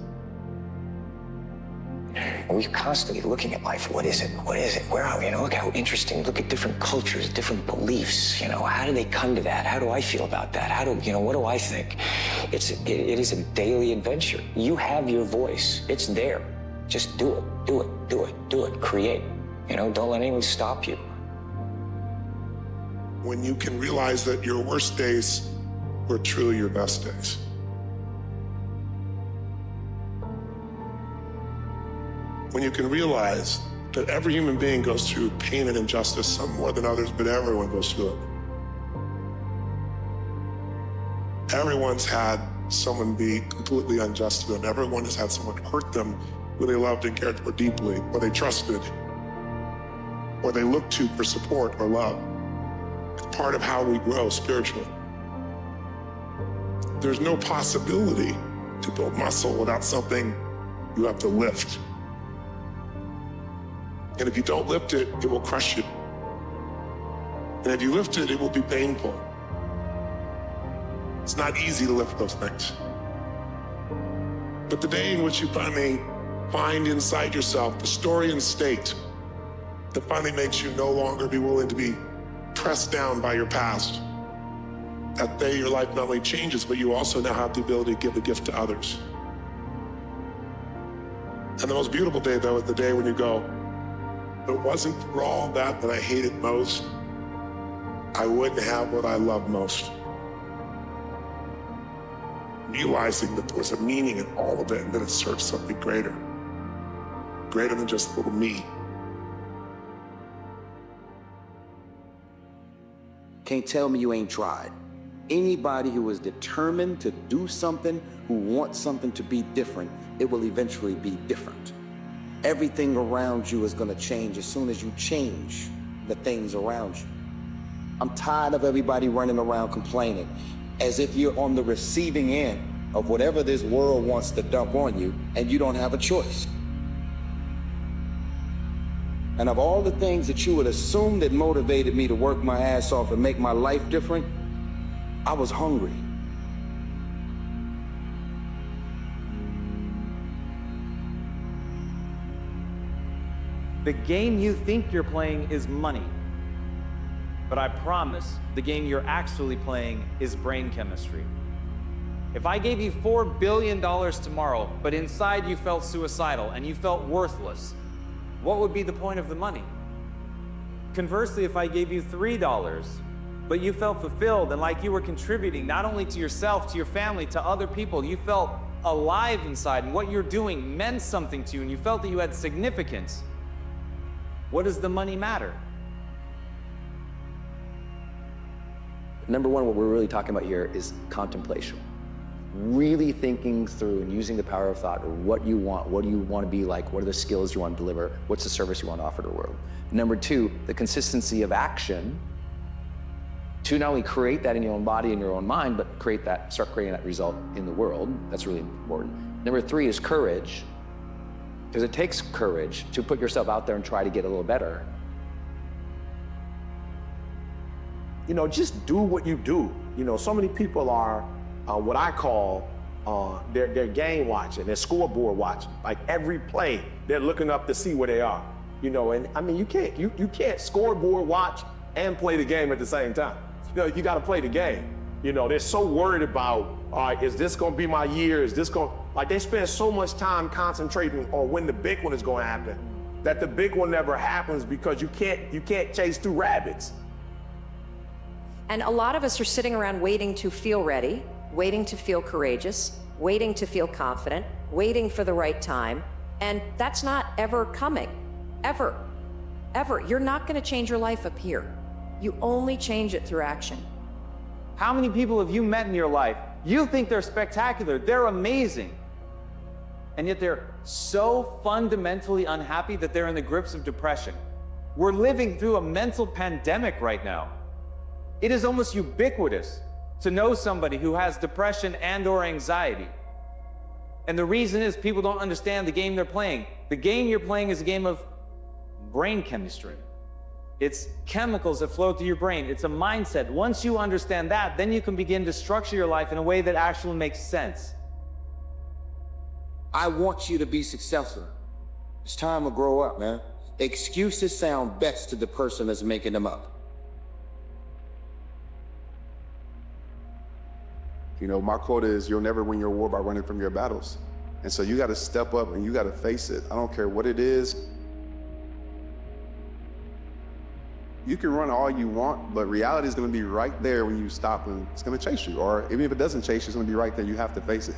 We're constantly looking at life. What is it? What is it? Where are we? You know, look how interesting. Look at different cultures, different beliefs. You know, how do they come to that? How do I feel about that? What do I think? It is a daily adventure. You have your voice. It's there. Just do it. Do it. Do it. Do it. Create. You know, don't let anyone stop you. When you can realize that your worst days were truly your best days. When you can realize that every human being goes through pain and injustice, some more than others, but everyone goes through it. Everyone's had someone be completely unjust to them. Everyone has had someone hurt them who they loved and cared for deeply, or they trusted, or they looked to for support or love. It's part of how we grow spiritually. There's no possibility to build muscle without something you have to lift. And if you don't lift it, it will crush you. And if you lift it, it will be painful. It's not easy to lift those things. But the day in which you finally find inside yourself the story and state that finally makes you no longer be willing to be pressed down by your past, that day your life not only changes, but you also now have the ability to give the gift to others. And the most beautiful day, though, is the day when you go, If it wasn't for all that I hated most, I wouldn't have what I love most. Realizing that there was a meaning in all of it and that it served something greater than just little me. Can't tell me you ain't tried. Anybody who is determined to do something, who wants something to be different, it will eventually be different. Everything around you is gonna change as soon as you change the things around you. I'm tired of everybody running around complaining as if you're on the receiving end of whatever this world wants to dump on you and you don't have a choice. And of all the things that you would assume that motivated me to work my ass off and make my life different, I was hungry. The game you think you're playing is money. But I promise, the game you're actually playing is brain chemistry. If I gave you $4 billion tomorrow, but inside you felt suicidal and you felt worthless, what would be the point of the money? Conversely, if I gave you $3, but you felt fulfilled and like you were contributing not only to yourself, to your family, to other people, you felt alive inside and what you're doing meant something to you and you felt that you had significance, what does the money matter? Number one, what we're really talking about here is contemplation. Really thinking through and using the power of thought, what you want to be like, what are the skills you want to deliver, what's the service you want to offer to the world. Number two, the consistency of action to not only create that in your own body and your own mind, but start creating that result in the world. That's really important. Number three is courage, because it takes courage to put yourself out there and try to get a little better. You know, just do what you do. You know, so many people are what I call they're game watching, they're scoreboard watching. Like every play, they're looking up to see where they are. You know, and I mean, you can't scoreboard watch and play the game at the same time. You know, you got to play the game. You know, they're so worried about, all right, is this going to be my year? Is this going? Like they spend so much time concentrating on when the big one is going to happen, that the big one never happens because you can't chase two rabbits. And a lot of us are sitting around waiting to feel ready, waiting to feel courageous, waiting to feel confident, waiting for the right time. And that's not ever coming, ever, ever. You're not gonna change your life up here. You only change it through action. How many people have you met in your life? You think they're spectacular, they're amazing. And yet they're so fundamentally unhappy that they're in the grips of depression. We're living through a mental pandemic right now. It is almost ubiquitous to know somebody who has depression and/or anxiety. And the reason is people don't understand the game they're playing. The game you're playing is a game of brain chemistry. It's chemicals that flow through your brain. It's a mindset. Once you understand that, then you can begin to structure your life in a way that actually makes sense. I want you to be successful. It's time to grow up, man. Excuses sound best to the person that's making them up. You know, my quote is, you'll never win your war by running from your battles. And so you got to step up and you got to face it. I don't care what it is. You can run all you want, but reality is going to be right there when you stop and it's going to chase you. Or even if it doesn't chase you, it's going to be right there. You have to face it.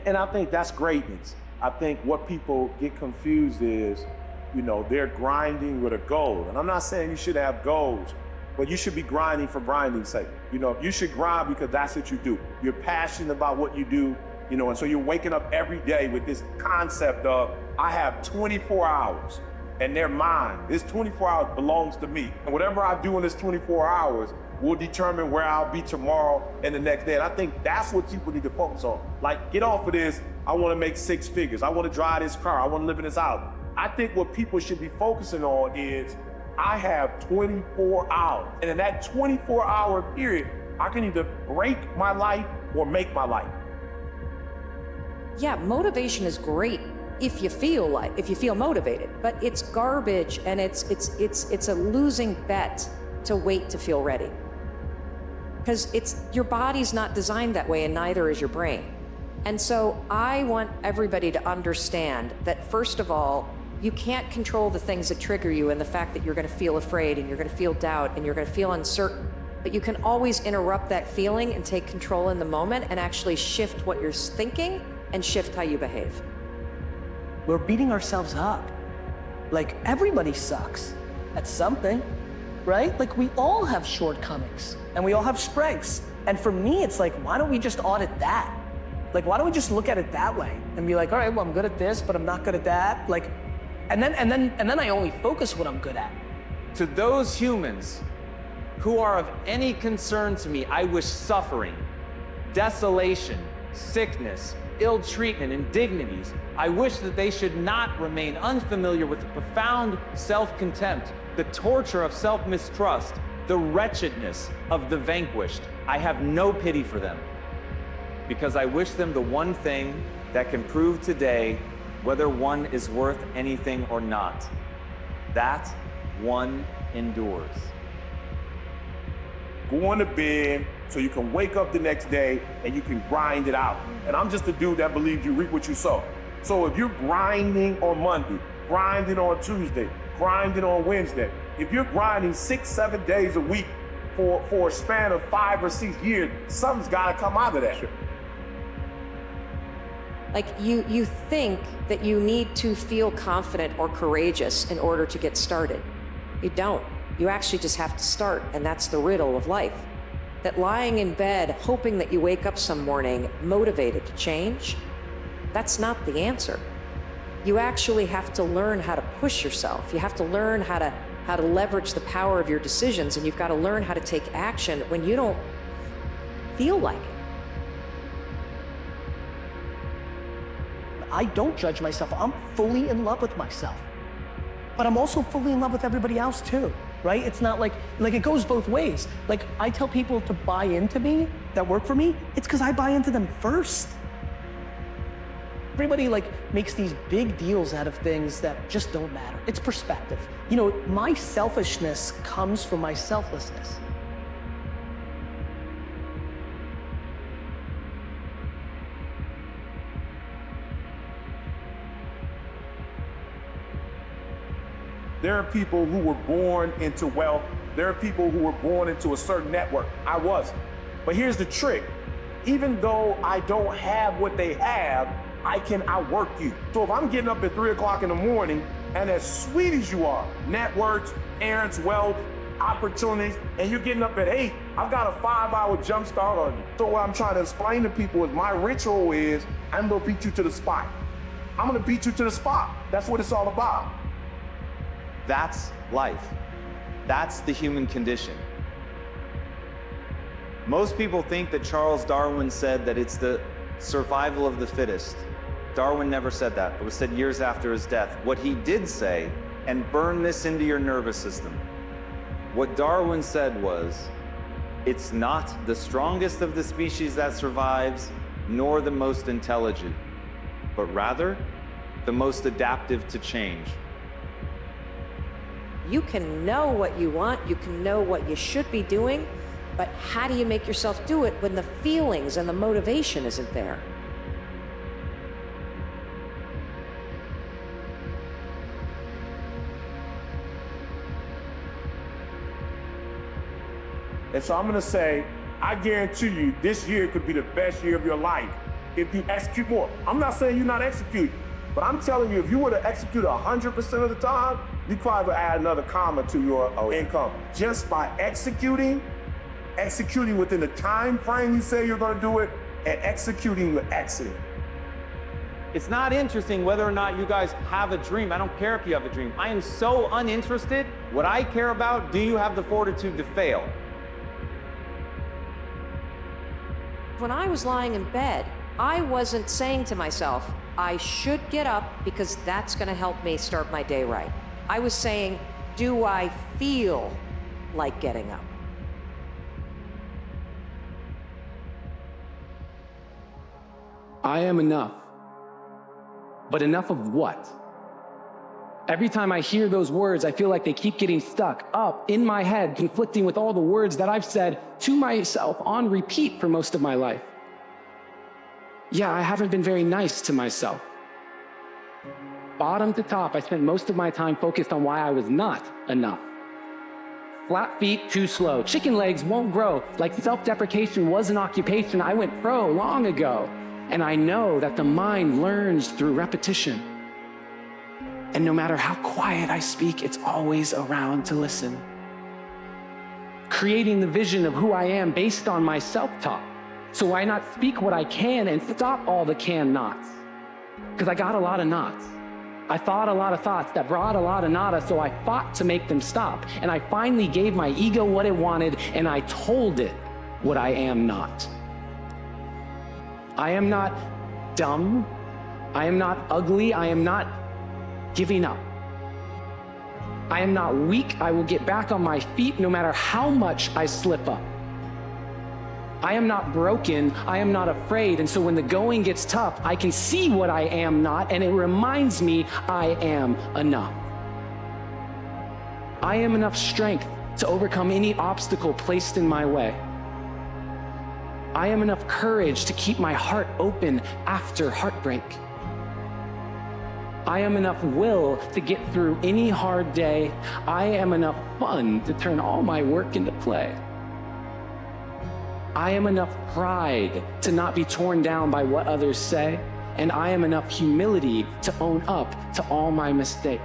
And I think that's greatness. I think what people get confused is, you know, they're grinding with a goal. And I'm not saying you should have goals, but you should be grinding for grinding's sake. You know, you should grind because that's what you do. You're passionate about what you do, you know, and so you're waking up every day with this concept of, I have 24 hours and they're mine. This 24 hours belongs to me. And whatever I do in this 24 hours will determine where I'll be tomorrow and the next day. And I think that's what people need to focus on. Like, get off of this, I want to make 6 figures. I want to drive this car. I want to live in this house. I think what people should be focusing on is, I have 24 hours. And in that 24-hour period, I can either break my life or make my life. Yeah, motivation is great if you feel motivated, but it's garbage and it's a losing bet to wait to feel ready. Because your body's not designed that way and neither is your brain. And so I want everybody to understand that, first of all, you can't control the things that trigger you and the fact that you're going to feel afraid and you're going to feel doubt and you're going to feel uncertain. But you can always interrupt that feeling and take control in the moment and actually shift what you're thinking and shift how you behave. We're beating ourselves up. Like, everybody sucks at something, right? Like, we all have shortcomings and we all have strengths. And for me, it's like, why don't we just audit that? Like, why don't we just look at it that way and be like, all right, well, I'm good at this, but I'm not good at that. Like, and then I only focus what I'm good at. To those humans who are of any concern to me, I wish suffering, desolation, sickness, ill treatment, indignities. I wish that they should not remain unfamiliar with the profound self-contempt, the torture of self-mistrust, the wretchedness of the vanquished. I have no pity for them, because I wish them the one thing that can prove today whether one is worth anything or not. That one endures. Going to bed so you can wake up the next day and you can grind it out. And I'm just a dude that believes you reap what you sow. So if you're grinding on Monday, grinding on Tuesday, grinding on Wednesday, if you're grinding 6-7 days a week for a span of 5 or 6 years, something's got to come out of that. Like, you think that you need to feel confident or courageous in order to get started. You don't. You actually just have to start, and that's the riddle of life. That lying in bed, hoping that you wake up some morning motivated to change, that's not the answer. You actually have to learn how to push yourself. You have to learn how to leverage the power of your decisions, and you've got to learn how to take action when you don't feel like it. I don't judge myself. I'm fully in love with myself. But I'm also fully in love with everybody else too, right? It's not like it goes both ways. Like, I tell people to buy into me, that work for me, it's because I buy into them first. Everybody makes these big deals out of things that just don't matter. It's perspective. You know, my selfishness comes from my selflessness. There are people who were born into wealth. There are people who were born into a certain network. I wasn't. But here's the trick. Even though I don't have what they have, I can outwork you. So if I'm getting up at 3 o'clock in the morning, and as sweet as you are, networks, errands, wealth, opportunities, and you're getting up at 8, I've got a 5-hour jump start on you. So what I'm trying to explain to people is my ritual is, I'm gonna beat you to the spot. I'm gonna beat you to the spot. That's what it's all about. That's life. That's the human condition. Most people think that Charles Darwin said that it's the survival of the fittest. Darwin never said that. It was said years after his death. What he did say, and burn this into your nervous system, what Darwin said was, it's not the strongest of the species that survives, nor the most intelligent, but rather the most adaptive to change. You can know what you want, you can know what you should be doing, but how do you make yourself do it when the feelings and the motivation isn't there? And so I'm gonna say, I guarantee you this year could be the best year of your life if you execute more. I'm not saying you're not executing, but I'm telling you, if you were to execute 100% of the time, you probably would add another comma to your income. Just by executing within the time frame you say you're gonna do it, and executing with excellence. It's not interesting whether or not you guys have a dream. I don't care if you have a dream. I am so uninterested. What I care about, do you have the fortitude to fail? When I was lying in bed, I wasn't saying to myself, I should get up because that's gonna help me start my day right. I was saying, do I feel like getting up? I am enough. But enough of what? Every time I hear those words, I feel like they keep getting stuck up in my head, conflicting with all the words that I've said to myself on repeat for most of my life. Yeah, I haven't been very nice to myself. Bottom to top, I spent most of my time focused on why I was not enough. Flat feet, too slow. Chicken legs won't grow. Like self-deprecation was an occupation I went pro long ago. And I know that the mind learns through repetition. And no matter how quiet I speak, it's always around to listen. Creating the vision of who I am based on my self-talk. So why not speak what I can and stop all the can-nots? Because I got a lot of knots. I thought a lot of thoughts that brought a lot of nada, so I fought to make them stop. And I finally gave my ego what it wanted, and I told it what I am not. I am not dumb. I am not ugly. I am not giving up. I am not weak. I will get back on my feet no matter how much I slip up. I am not broken, I am not afraid, and so when the going gets tough, I can see what I am not, and it reminds me I am enough. I am enough strength to overcome any obstacle placed in my way. I am enough courage to keep my heart open after heartbreak. I am enough will to get through any hard day. I am enough fun to turn all my work into play. I am enough pride to not be torn down by what others say, and I am enough humility to own up to all my mistakes.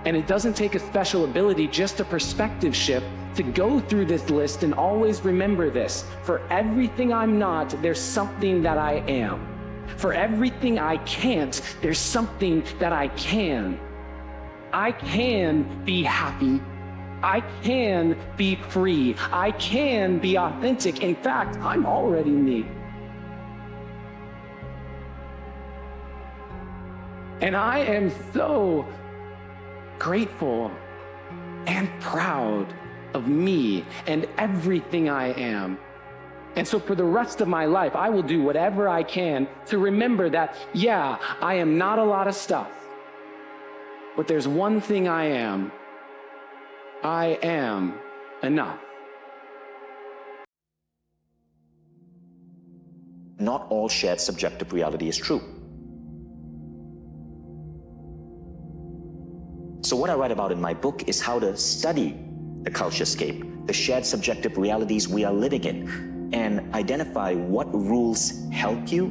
And it doesn't take a special ability, just a perspective shift to go through this list and always remember this. For everything I'm not, there's something that I am. For everything I can't, there's something that I can. I can be happy. I can be free. I can be authentic. In fact, I'm already me. And I am so grateful and proud of me and everything I am. And so for the rest of my life, I will do whatever I can to remember that, yeah, I am not a lot of stuff, but there's one thing I am. I am enough. Not all shared subjective reality is true. So what I write about in my book is how to study the culturescape, the shared subjective realities we are living in, and identify what rules help you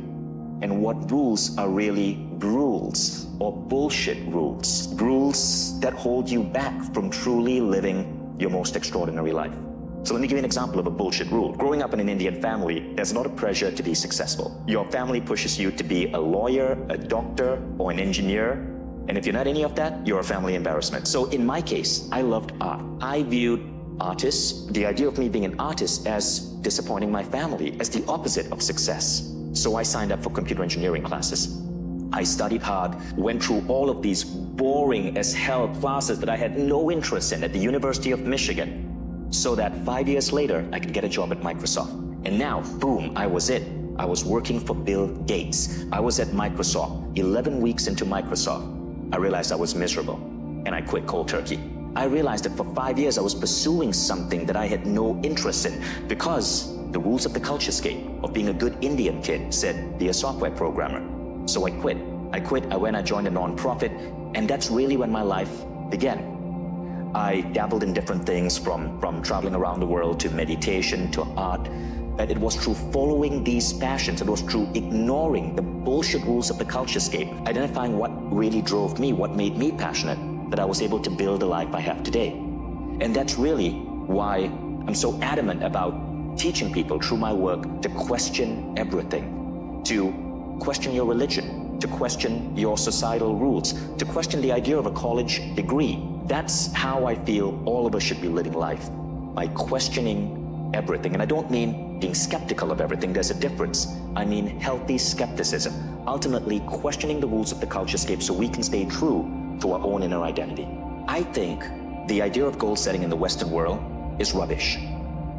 and what rules are really rules or bullshit rules. Rules that hold you back from truly living your most extraordinary life. So let me give you an example of a bullshit rule. Growing up in an Indian family, there's a lot of pressure to be successful. Your family pushes you to be a lawyer, a doctor, or an engineer. And if you're not any of that, you're a family embarrassment. So in my case, I loved art. I viewed artists, the idea of me being an artist, as disappointing my family, as the opposite of success. So I signed up for computer engineering classes. I studied hard, went through all of these boring as hell classes that I had no interest in at the University of Michigan, so that 5 years later, I could get a job at Microsoft. And now, boom, I was it. I was working for Bill Gates. I was at Microsoft. 11 weeks into Microsoft, I realized I was miserable, and I quit cold turkey. I realized that for 5 years I was pursuing something that I had no interest in because the rules of the culturescape of being a good Indian kid said, be a software programmer. So I quit. I joined a nonprofit, and that's really when my life began. I dabbled in different things from traveling around the world to meditation to art. But it was through following these passions, it was through ignoring the bullshit rules of the culturescape, identifying what really drove me, what made me passionate, that I was able to build the life I have today. And that's really why I'm so adamant about teaching people through my work to question everything, to question your religion, to question your societal rules, to question the idea of a college degree. That's how I feel all of us should be living life, by questioning everything. And I don't mean being skeptical of everything, there's a difference. I mean healthy skepticism, ultimately questioning the rules of the culturescape so we can stay true to our own inner identity. I think the idea of goal setting in the Western world is rubbish.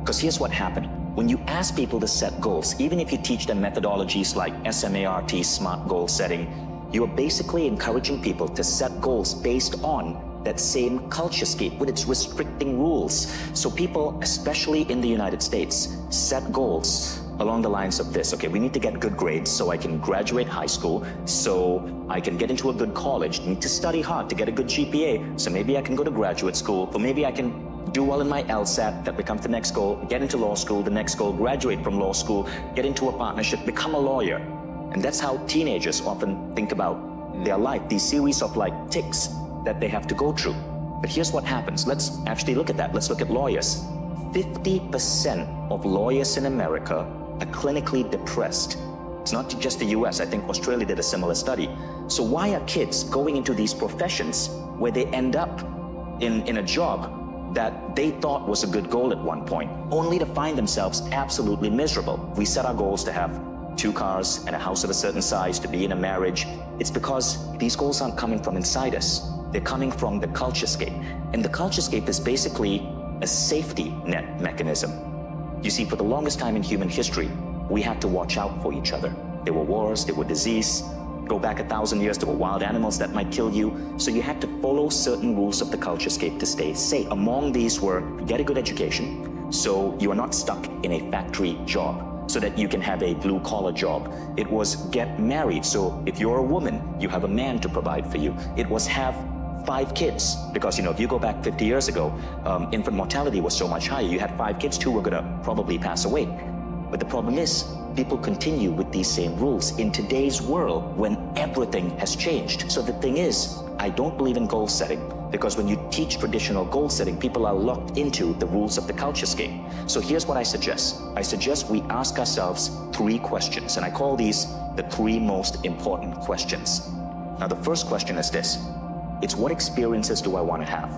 Because here's what happened. When you ask people to set goals, even if you teach them methodologies like SMART, SMART goal setting, you are basically encouraging people to set goals based on that same culturescape with its restricting rules. So people, especially in the United States, set goals along the lines of this. Okay, we need to get good grades so I can graduate high school, so I can get into a good college, need to study hard to get a good GPA, so maybe I can go to graduate school, or maybe I can do well in my LSAT, that becomes the next goal, get into law school, the next goal, graduate from law school, get into a partnership, become a lawyer. And that's how teenagers often think about their life, these series of like ticks that they have to go through. But here's what happens. Let's actually look at that. Let's look at lawyers. 50% of lawyers in America are clinically depressed. It's not just the US, I think Australia did a similar study. So why are kids going into these professions where they end up in a job that they thought was a good goal at one point, only to find themselves absolutely miserable? We set our goals to have 2 cars and a house of a certain size, to be in a marriage. It's because these goals aren't coming from inside us. They're coming from the culturescape. And the culturescape is basically a safety net mechanism. You see, for the longest time in human history, we had to watch out for each other. There were wars, there were disease. Go back 1,000 years, there were wild animals that might kill you. So you had to follow certain rules of the culturescape to stay safe. Among these were get a good education, so you are not stuck in a factory job, so that you can have a blue-collar job. It was get married, so if you're a woman, you have a man to provide for you. It was have 5 kids, because if you go back 50 years ago, infant mortality was so much higher. You had 5 kids, 2 were gonna probably pass away. But the problem is, people continue with these same rules in today's world when everything has changed. So the thing is, I don't believe in goal setting, because when you teach traditional goal setting, people are locked into the rules of the culturescape. So here's what I suggest. I suggest we ask ourselves 3 questions, and I call these the 3 most important questions. Now, the first question is this. It's what experiences do I want to have?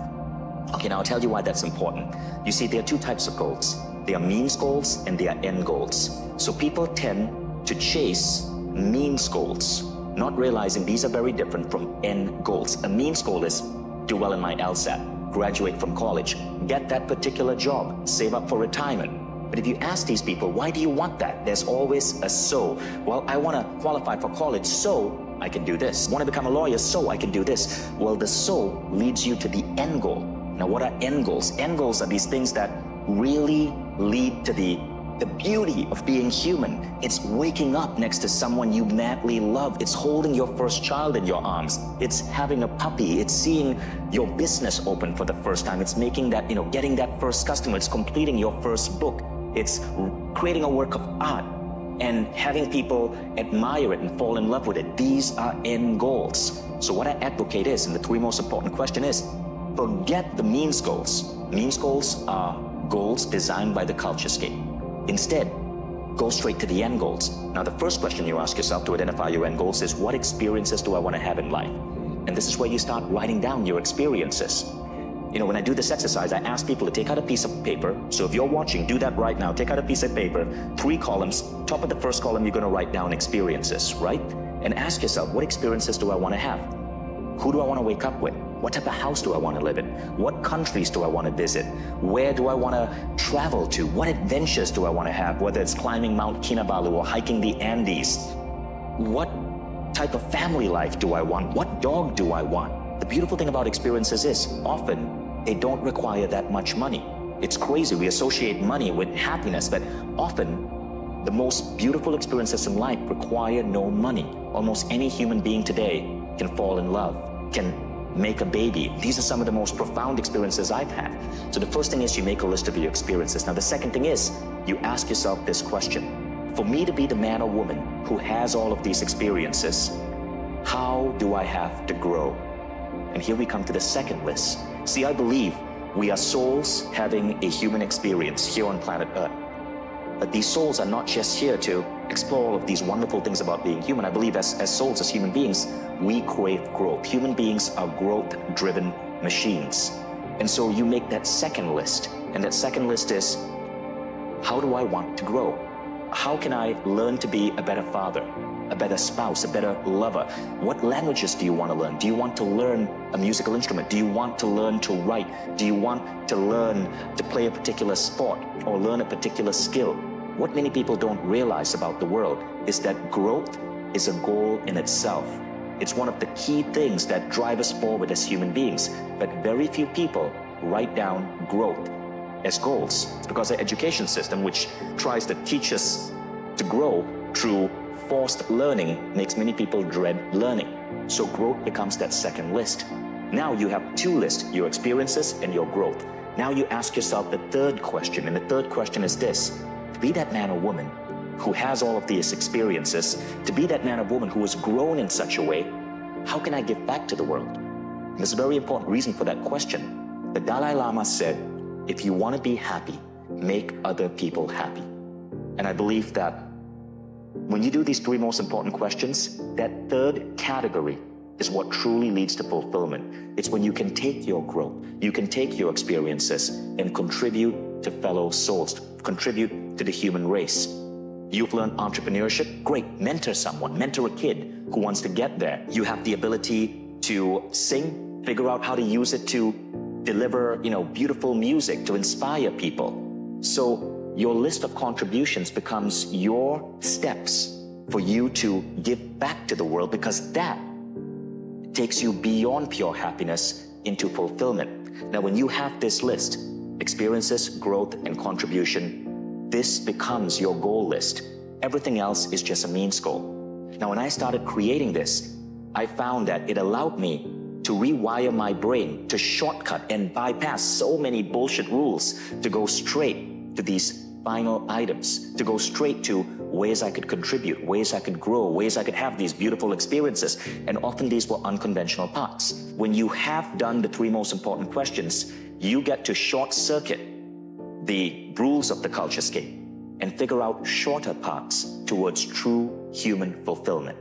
Okay, now I'll tell you why that's important. You see, there are 2 types of goals. There are means goals and there are end goals. So people tend to chase means goals, not realizing these are very different from end goals. A means goal is do well in my LSAT, graduate from college, get that particular job, save up for retirement. But if you ask these people, why do you want that? There's always a so. Well, I want to qualify for college, so I can do this. I want to become a lawyer, so I can do this. Well, the so leads you to the end goal. Now, what are end goals? End goals are these things that really lead to the beauty of being human. It's waking up next to someone you madly love. It's holding your first child in your arms. It's having a puppy. It's seeing your business open for the first time. It's making that, getting that first customer. It's completing your first book. It's creating a work of art and having people admire it and fall in love with it. These are end goals. So what I advocate is, and the 3 most important question is, forget the means goals. Means goals are goals designed by the culturescape. Instead, go straight to the end goals. Now, the first question you ask yourself to identify your end goals is, what experiences do I want to have in life? And this is where you start writing down your experiences. When I do this exercise, I ask people to take out a piece of paper. So if you're watching, do that right now. Take out a piece of paper, 3 columns. Top of the first column, you're going to write down experiences, right? And ask yourself, what experiences do I want to have? Who do I want to wake up with? What type of house do I want to live in? What countries do I want to visit? Where do I want to travel to? What adventures do I want to have? Whether it's climbing Mount Kinabalu or hiking the Andes. What type of family life do I want? What dog do I want? The beautiful thing about experiences is, often, they don't require that much money. It's crazy. We associate money with happiness, but often, the most beautiful experiences in life require no money. Almost any human being today can fall in love, can make a baby. These are some of the most profound experiences I've had. So the first thing is you make a list of your experiences. Now the second thing is you ask yourself this question. For me to be the man or woman who has all of these experiences, how do I have to grow? And here we come to the second list. See, I believe we are souls having a human experience here on planet Earth. But these souls are not just here to explore all of these wonderful things about being human. I believe as souls, as human beings, we crave growth. Human beings are growth-driven machines. And so you make that second list. And that second list is, how do I want to grow? How can I learn to be a better father, a better spouse, a better lover? What languages do you want to learn? Do you want to learn a musical instrument? Do you want to learn to write? Do you want to learn to play a particular sport or learn a particular skill? What many people don't realize about the world is that growth is a goal in itself. It's one of the key things that drive us forward as human beings, but very few people write down growth as goals, because the education system, which tries to teach us To grow through forced learning makes many people dread learning. So growth becomes that second list. Now you have two lists, your experiences and your growth. Now you ask yourself the third question, and the third question is this: to be that man or woman who has all of these experiences, to be that man or woman who has grown in such a way, how can I give back to the world? And there's a very important reason for that question. The Dalai Lama said, if you want to be happy, make other people happy. And I believe that when you do these three most important questions, that third category is what truly leads to fulfillment. It's when you can take your growth, you can take your experiences and contribute to fellow souls, contribute to the human race. You've learned entrepreneurship, great, mentor someone, mentor a kid who wants to get there. You have the ability to sing, figure out how to use it to deliver, beautiful music to inspire people. So your list of contributions becomes your steps for you to give back to the world, because that takes you beyond pure happiness into fulfillment. Now, when you have this list, experiences, growth, and contribution, this becomes your goal list. Everything else is just a means goal. Now, when I started creating this, I found that it allowed me to rewire my brain, to shortcut and bypass so many bullshit rules, to go straight to these final items, to go straight to ways I could contribute, ways I could grow, ways I could have these beautiful experiences. And often these were unconventional paths. When you have done the three most important questions, you get to short circuit the rules of the culturescape and figure out shorter paths towards true human fulfillment.